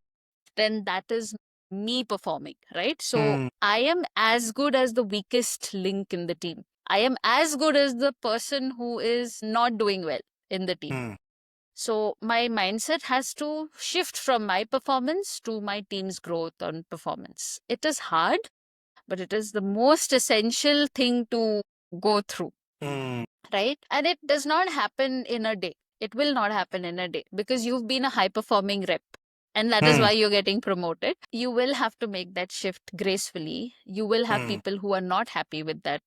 then that is me performing, right? So I am as good as the weakest link in the team. I am as good as the person who is not doing well in the team. So my mindset has to shift from my performance to my team's growth and performance. It is hard, but it is the most essential thing to go through, right? And it does not happen in a day. It will not happen in a day because you've been a high performing rep. And that is why you're getting promoted. You will have to make that shift gracefully. You will have people who are not happy with that.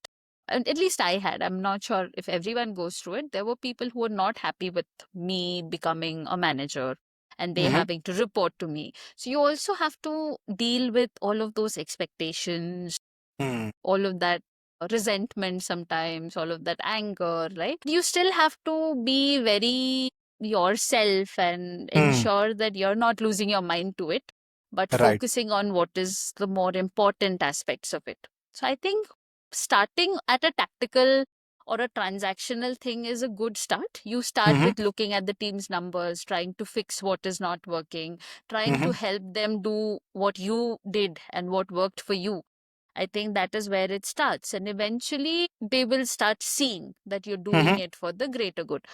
And at least I had. I'm not sure if everyone goes through it. There were people who were not happy with me becoming a manager and they having to report to me. So you also have to deal with all of those expectations, all of that resentment sometimes, all of that anger, right? You still have to be very yourself and ensure that you're not losing your mind to it, but Right. focusing on what is the more important aspects of it. So I think starting at a tactical or a transactional thing is a good start. You start with looking at the team's numbers, trying to fix what is not working, trying to help them do what you did and what worked for you. I think that is where it starts. And eventually they will start seeing that you're doing it for the greater good.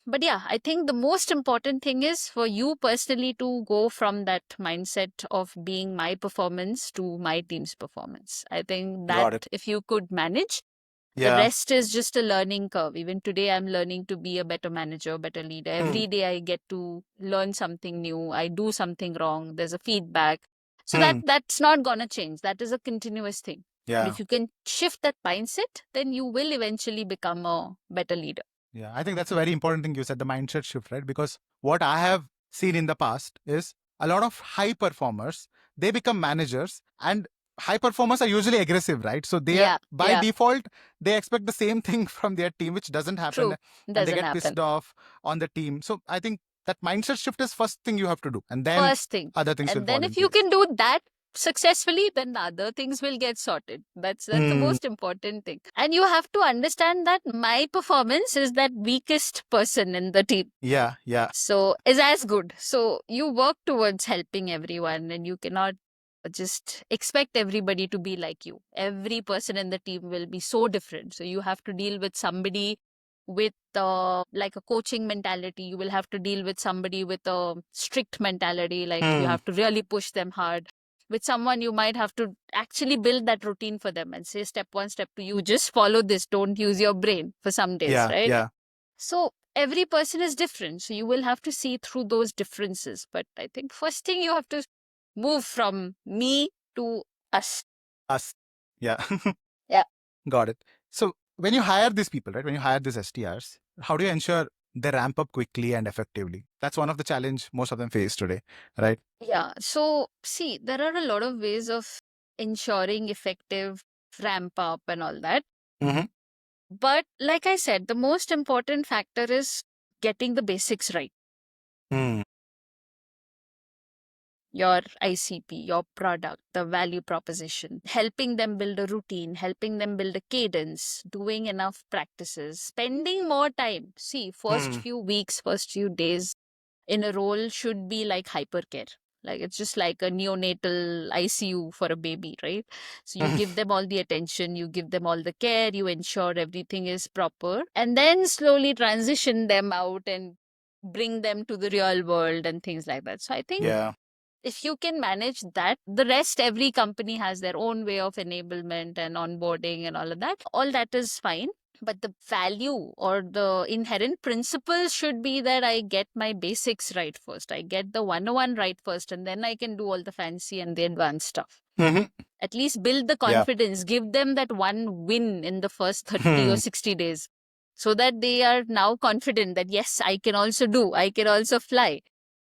But yeah, I think the most important thing is for you personally to go from that mindset of being my performance to my team's performance. I think that Got it. if you could manage, the Yeah. rest is just a learning curve. Even today, I'm learning to be a better manager, better leader. Every day I get to learn something new. I do something wrong. There's a feedback. So that's not gonna change. That is a continuous thing. And Yeah. if you can shift that mindset, then you will eventually become a better leader. Yeah. I think that's a very important thing you said, the mindset shift, right? Because what I have seen in the past is a lot of high performers, they become managers, and high performers are usually aggressive, right? So they are, Yeah, by yeah, default, they expect the same thing from their team, which doesn't happen, true. and they Doesn't get happen. pissed off on the team. So I think that mindset shift is first thing you have to do, and then First thing. other things will And then fall in if you place. can do that successfully, then the other things will get sorted. That's the most important thing. And you have to understand that my performance is that weakest person in the team. Yeah. Yeah. So is as good. So you work towards helping everyone and you cannot just expect everybody to be like you. Every person in the team will be so different. So you have to deal with somebody with like a coaching mentality. You will have to deal with somebody with a strict mentality, like you have to really push them hard. With someone, you might have to actually build that routine for them and say, step one, step two, you just follow this, don't use your brain for some days, Yeah. right? Yeah. So every person is different. So you will have to see through those differences. But I think first thing you have to move from me to us. Us. Yeah. Yeah. Got it. So when you hire these people, right? When you hire these STRs, how do you ensure they ramp up quickly and effectively? That's one of the challenge most of them face today, right? Yeah. So see, there are a lot of ways of ensuring effective ramp up and all that. Mm-hmm. But like I said, the most important factor is getting the basics right. Your ICP, your product, the value proposition, helping them build a routine, helping them build a cadence, doing enough practices, spending more time. See, first few weeks, first few days in a role should be like hypercare. Like it's just like a neonatal ICU for a baby, right? So you give them all the attention, you give them all the care, you ensure everything is proper, and then slowly transition them out and bring them to the real world and things like that. So I think Yeah. if you can manage that, the rest, every company has their own way of enablement and onboarding and all of that. All that is fine. But the value or the inherent principle should be that I get my basics right first. I get the 101 right first, and then I can do all the fancy and the advanced stuff. At least build the Yeah. confidence, give them that one win in the first 30 or 60 days. so that they are now confident that yes, I can also fly,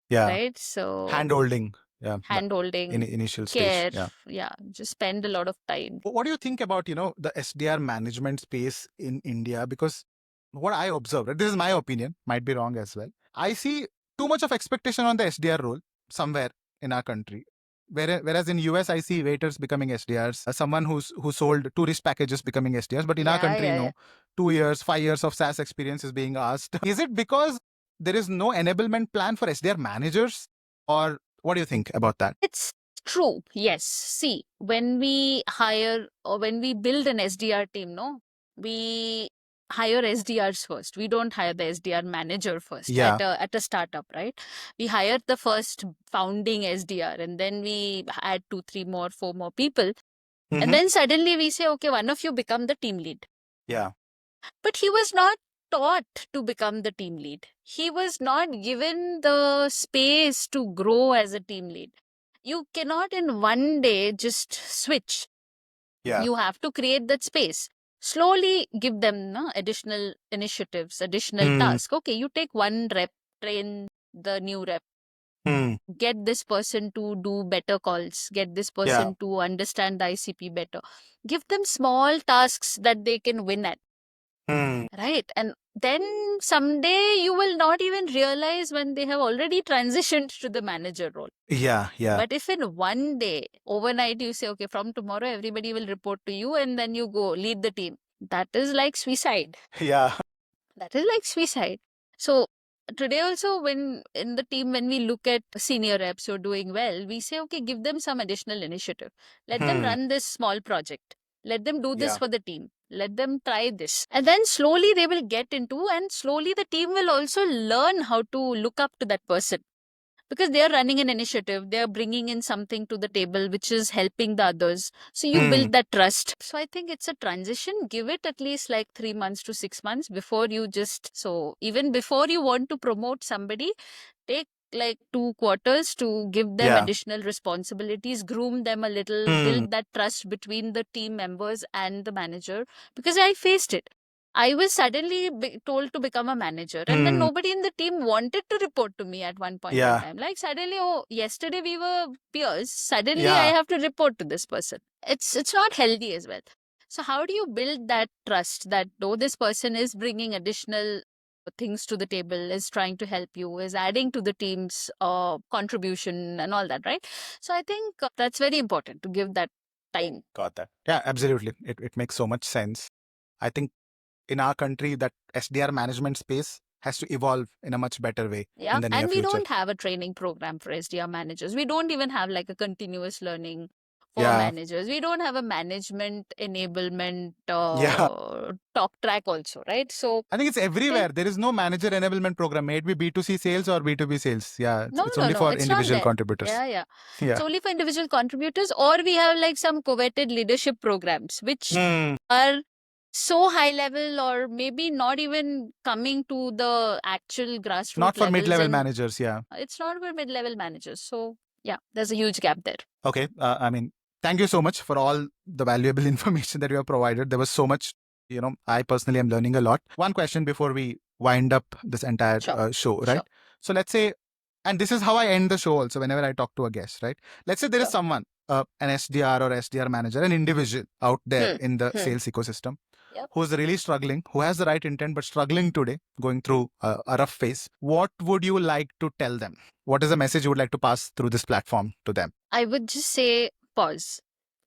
Yeah. right? So Hand holding. Yeah. hand holding, Initial stage. care, Yeah. just spend a lot of time. What do you think about, the SDR management space in India? Because what I observe, right, this is my opinion, might be wrong as well. I see too much of expectation on the SDR role somewhere in our country. Whereas in US, I see waiters becoming SDRs, someone who sold tourist packages becoming SDRs. But in our country, Yeah. 2 years, 5 years of SaaS experience is being asked. Is it because there is no enablement plan for SDR managers? Or what do you think about that? It's true. Yes. See, when we hire or when we build an SDR team, we hire SDRs first. We don't hire the SDR manager first Yeah. at a startup, right? We hire the first founding SDR and then we add 2, 3 more, 4 more people. Mhm. And then suddenly we say, okay, one of you become the team lead. Yeah. But he was not taught to become the team lead. He was not given the space to grow as a team lead. You cannot in one day just switch. Yeah. You have to create that space. Slowly give them additional initiatives, additional tasks. Okay, you take one rep, train the new rep. Get this person to do better calls, get this person to understand the ICP better. Give them small tasks that they can win at. Right. And then someday you will not even realize when they have already transitioned to the manager role. Yeah. But if in one day, overnight, you say, okay, from tomorrow, everybody will report to you and then you go lead the team. That is like suicide. Yeah. That is like suicide. So today also when in the team, when we look at senior reps who are doing well, we say, okay, give them some additional initiative. Let them run this small project. Let them do this for the team. Let them try this. And then slowly they will get into, and slowly the team will also learn how to look up to that person. Because they are running an initiative, they are bringing in something to the table which is helping the others. So you build that trust. So I think it's a transition. Give it at least like 3 months to 6 months before you even before you want to promote somebody, take like 2 quarters to give them additional responsibilities, groom them a little, build that trust between the team members and the manager. Because I faced it. I was suddenly told to become a manager, and then nobody in the team wanted to report to me at one point in time. Like suddenly, oh, yesterday we were peers. Suddenly, I have to report to this person. It's not healthy as well. So how do you build that trust that though this person is bringing additional things to the table, is trying to help you, is adding to the team's contribution and all that, right? So I think that's very important to give that time. Got that. Yeah, absolutely. It makes so much sense. I think in our country, that SDR management space has to evolve in a much better way in the near and we future. don't have a training program for SDR managers. We don't even have like a continuous learning for managers. We don't have a management enablement talk track also, right? So I think it's everywhere. There is no manager enablement program. May it be B2C sales or B2B sales. Yeah, it's only for it's not individual there. contributors. Yeah. It's only for individual contributors, or we have like some coveted leadership programs, which are so high level, or maybe not even coming to the actual grassroots Not for levels, mid-level and managers. Yeah. it's not for mid-level managers. So yeah, there's a huge gap there. Okay. I mean, thank you so much for all the valuable information that you have provided. There was so much, I personally am learning a lot. One question before we wind up this entire show, right? Sure. So let's say, and this is how I end the show also whenever I talk to a guest, right? Let's say there is someone, an SDR or SDR manager, an individual out there in the sales ecosystem who's really struggling, who has the right intent but struggling today, going through a rough phase. What would you like to tell them? What is the message you would like to pass through this platform to them? I would just say pause.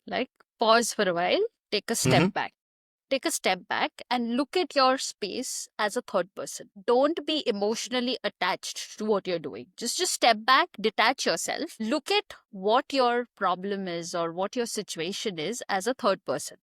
Like pause for a while, take a step back. Take a step back and look at your space as a third person. Don't be emotionally attached to what you're doing. Just step back, detach yourself, look at what your problem is or what your situation is as a third person.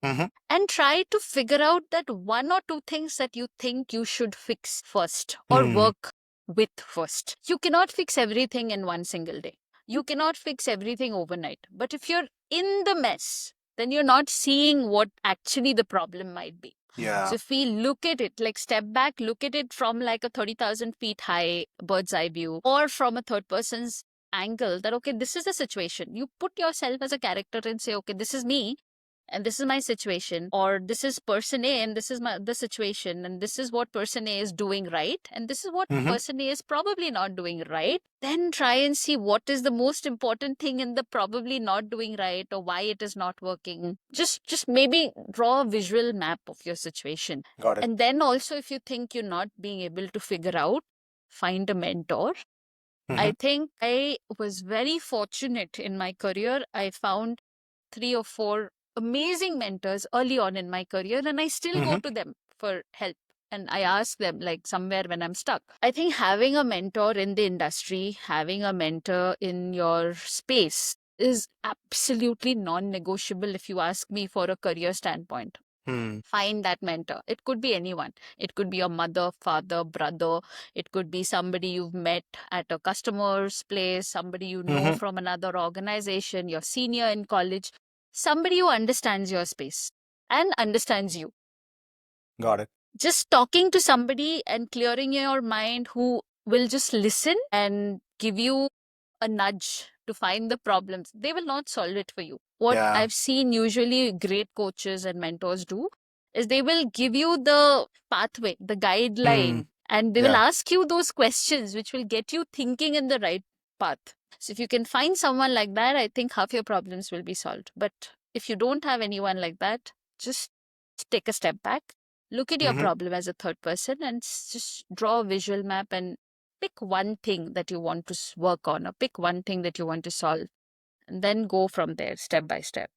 And try to figure out that 1 or 2 things that you think you should fix first or work with first. You cannot fix everything in one single day. You cannot fix everything overnight. But if you're in the mess, then you're not seeing what actually the problem might be. So if we look at it, like step back, look at it from like a 30,000 feet high bird's eye view, or from a third person's angle, that okay, this is the situation. You put yourself as a character and say, okay, this is me. and this is my situation, or this is person A and this is the situation, and this is what person A is doing right, and this is what Mhm. person A is probably not doing right, then try and see what is the most important thing in the probably not doing right, or why it is not working. Just maybe draw a visual map of your situation. Got it. And then also, if you think you're not being able to figure out, find a mentor. I think I was very fortunate in my career. I found 3 or 4 amazing mentors early on in my career, and I still go to them for help. And I ask them, like, somewhere when I'm stuck. I think having a mentor in the industry, having a mentor in your space is absolutely non negotiable if you ask me for a career standpoint. Find that mentor. It could be anyone. It could be your mother, father, brother. It could be somebody you've met at a customer's place, somebody you know from another organization, your senior in college, somebody who understands your space and understands you. Got it. Just talking to somebody and clearing your mind, who will just listen and give you a nudge to find the problems. They will not solve it for you. What Yeah. I've seen usually great coaches and mentors do is they will give you the pathway, the guideline, and they will Yeah. ask you those questions which will get you thinking in the right path. So if you can find someone like that, I think half your problems will be solved. But if you don't have anyone like that, just take a step back, look at your problem as a third person, and just draw a visual map and pick one thing that you want to work on, or pick one thing that you want to solve, and then go from there step by step.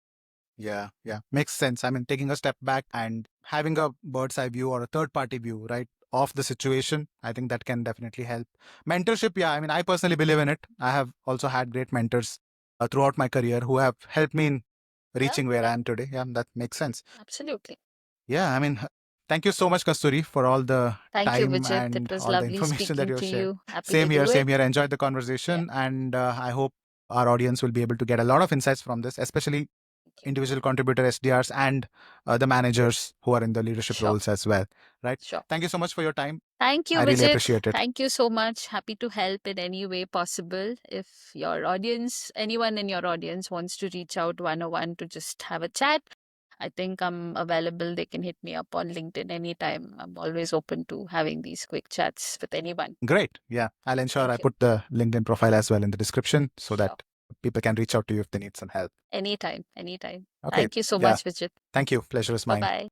Yeah, yeah. Makes sense. I mean, taking a step back and having a bird's eye view or a third party view, right, of the situation, I think that can definitely help. Mentorship, yeah, I mean, I personally believe in it. I have also had great mentors throughout my career who have helped me in reaching where I am today. Yeah, that makes sense. Absolutely. Yeah, I mean, thank you so much, Kasturi, for all the Thank you, time Vijit. It and was all the lovely information that speaking you to shared. you. Happy Same to here, do same it. here. Enjoyed the conversation, and I hope our audience will be able to get a lot of insights from this, especially individual contributor SDRs and the managers who are in the leadership Sure. roles as well. Right? Sure. Thank you so much for your time. Thank you, I really Vijit. appreciate it. Thank you so much. Happy to help in any way possible. If your audience, anyone in your audience wants to reach out one-on-one to just have a chat, I think I'm available. They can hit me up on LinkedIn anytime. I'm always open to having these quick chats with anyone. Great. Yeah. I'll ensure Thank I you. put the LinkedIn profile as well in the description so Sure. that people can reach out to you if they need some help. Anytime, anytime. Okay. Thank you so Yeah. much, Vijit. Thank you. Pleasure is mine. Bye-bye.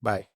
Bye.